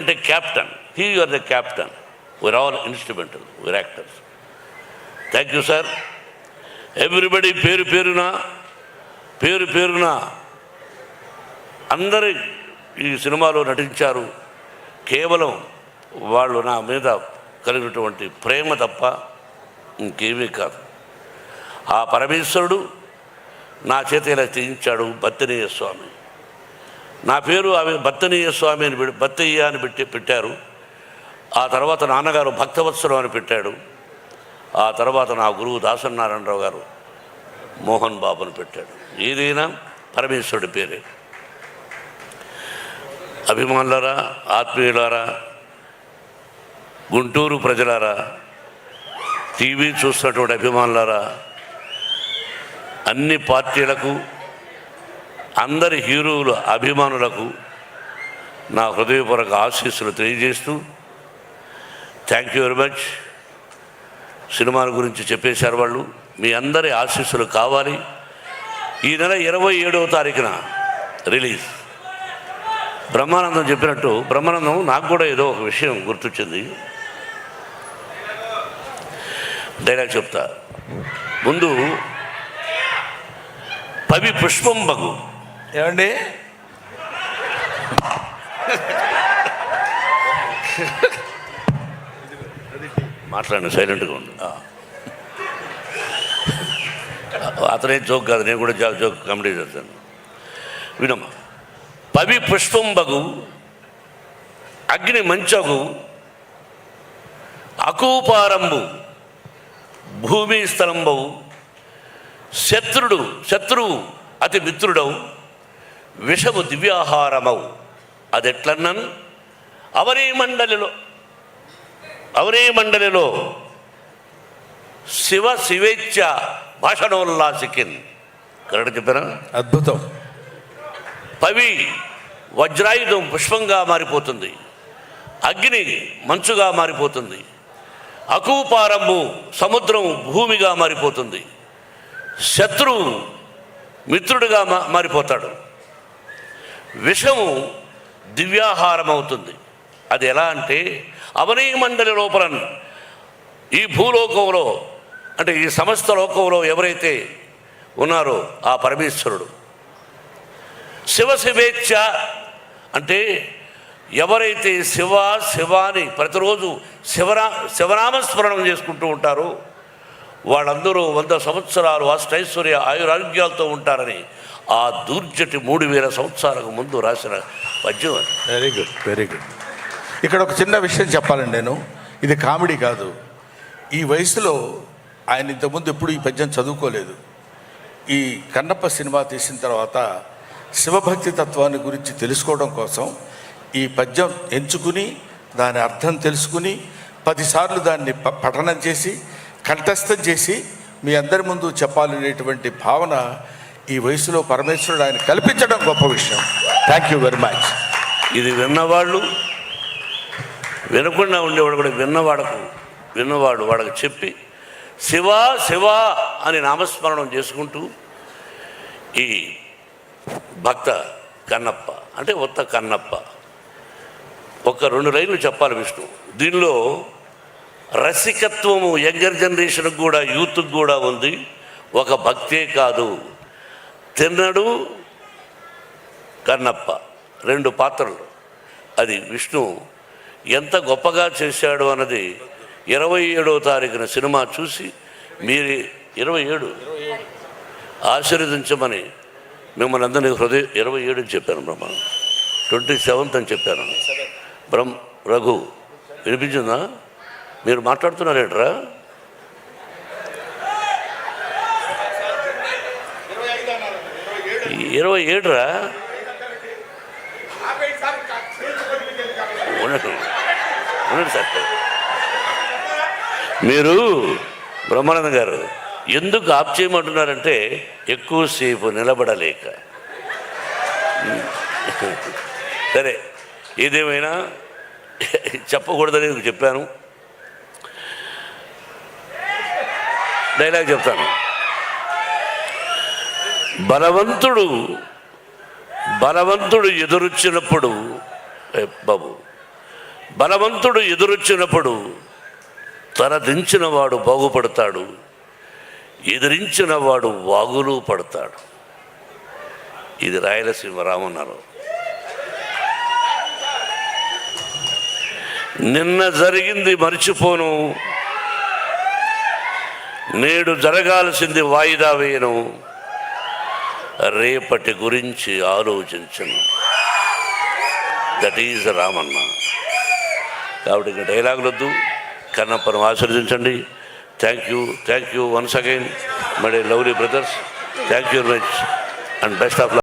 అంటే captain, you are the captain, we're all instrumental, we're actors. Thank you sir. Everybody పేరు పేరున అందరి ఈ సినిమాలో నటించారు. కేవలం వాళ్ళు నా మీద కలిగినటువంటి ప్రేమ తప్ప ఇంకేమీ కాదు. ఆ పరమేశ్వరుడు నా చేత ఇలా చేయించాడు. బత్తనీయ స్వామి, నా పేరు ఆమె బత్తనీయ స్వామి అని బత్తయ్య అని పెట్టారు. ఆ తర్వాత నాన్నగారు భక్తవత్సరం అని పెట్టాడు. ఆ తర్వాత నా గురువు దాసనారాయణరావు గారు మోహన్ బాబుని పెట్టాడు. ఏదైనా పరమేశ్వరుడి పేరే. అభిమానులారా, ఆత్మీయులారా, గుంటూరు ప్రజలారా, టీవీ చూస్తున్నటువంటి అభిమానులారా, అన్ని పార్టీలకు, అందరి హీరోల అభిమానులకు నా హృదయపూర్వక ఆశీస్సులు తెలియజేస్తూ థ్యాంక్ యూ వెరీ మచ్. సినిమాల గురించి చెప్పేశారు వాళ్ళు. మీ అందరి ఆశీస్సులు కావాలి. ఈ నెల 27వ తారీఖున రిలీజ్. బ్రహ్మానందం చెప్పినట్టు, బ్రహ్మానందం నాకు కూడా ఏదో ఒక విషయం గుర్తొచ్చింది. డైలాగ్ చెప్తా. ముందు పవి పుష్పం బగు. ఏమండి, మాట్లాడండి, సైలెంట్గా ఉండు. అతనే జోక్ కాదు, నేను కూడా జోక్ కామెడీ చేస్తాను. వినమ్మా. పవి పుష్పం బగు, అగ్ని మంచగు, అకూపారంబు, భూమి స్థలంబవు, శత్రువు అతి మిత్రుడవు, విషము దివ్యాహారమవు. అదెట్లన్నన్ అవనీ మండలిలో శివేచ్ఛ భాషణోల్లాసికిన్. కరెక్ట్ చెప్పారా? అద్భుతం. పవి వజ్రాయుధం పుష్పంగా మారిపోతుంది, అగ్ని మంచుగా మారిపోతుంది, అకూపారంబు సముద్రం భూమిగా మారిపోతుంది, శత్రువు మిత్రుడిగా మారిపోతాడు, విషము దివ్యాహారం అవుతుంది. అది ఎలా అంటే అవనీ మండలి లోపల, ఈ భూలోకంలో అంటే ఈ సమస్త లోకంలో ఎవరైతే ఉన్నారో ఆ పరమేశ్వరుడు. శివేచ్ఛ అంటే ఎవరైతే శివాని ప్రతిరోజు శివనామస్మరణం చేసుకుంటూ ఉంటారో వాళ్ళందరూ 100 సంవత్సరాలు అష్టైశ్వర్య ఆయురారోగ్యాలతో ఉంటారని ఆ దూర్జటి 3000 సంవత్సరాలకు ముందు రాసిన పద్యం. Very good, very good. ఇక్కడ ఒక చిన్న విషయం చెప్పాలండి. నేను ఇది కామెడీ కాదు. ఈ వయసులో ఆయన ఇంతకుముందు ఎప్పుడు ఈ పద్యం చదువుకోలేదు. ఈ కన్నప్ప సినిమా తీసిన తర్వాత శివభక్తి తత్వాన్ని గురించి తెలుసుకోవడం కోసం ఈ పద్యం ఎంచుకుని దాని అర్థం తెలుసుకుని 10 సార్లు దాన్ని పఠనం చేసి కంఠస్థం చేసి మీ అందరి ముందు చెప్పాలనేటువంటి భావన ఈ వయసులో పరమేశ్వరుడు ఆయన కల్పించడం గొప్ప విషయం. Thank you very much. ఇది విన్నవాళ్ళు, వినకుండా ఉండేవాడు కూడా విన్నవాడు వాళ్ళకి చెప్పి శివా అని నామస్మరణం చేసుకుంటూ ఈ భక్త కన్నప్ప అంటే ఒత్త కన్నప్ప ఒక 2 లైన్లు చెప్పాలి విష్ణు. దీనిలో రసికత్వము యంగర్ జనరేషన్కి కూడా, యూత్కి కూడా ఉంది. ఒక భక్తే కాదు, తిన్నడు కన్నప్ప 2 పాత్రలు. అది విష్ణు ఎంత గొప్పగా చేశాడు అన్నది 27వ తారీఖున సినిమా చూసి మీరు 27 ఆశీర్వదించమని మిమ్మల్ని అందరినీ 27 అని చెప్పాను. 27th అని చెప్పాను. రఘు వినిపించిందా? మీరు మాట్లాడుతున్నారేట్రా? 27 రా. ఉండండి సార్. మీరు బ్రహ్మానంద గారు ఎందుకు ఆప్ చేయమంటున్నారంటే ఎక్కువసేపు నిలబడలేక. సరే, ఏదేమైనా చెప్పకూడదని చెప్పాను. డైలాగ్ చెప్తాను. బలవంతుడు ఎదురొచ్చినప్పుడు బాబు బలవంతుడు ఎదురొచ్చినప్పుడు తల దించిన వాడు బాగుపడతాడు, ఎదిరించిన వాడు వాగులు పడతాడు. ఇది రాయలసీమ రామన్నారు. నిన్న జరిగింది మర్చిపోను, నేడు జరగాల్సింది వాయిదా వేయను, రేపటి గురించి ఆలోచించను. That is Ramanna. కాబట్టి ఇంకా డైలాగులు వద్దు, కన్నప్పను ఆశీర్వదించండి. Thank you once again my lovely brothers. Thank you very much and best of luck.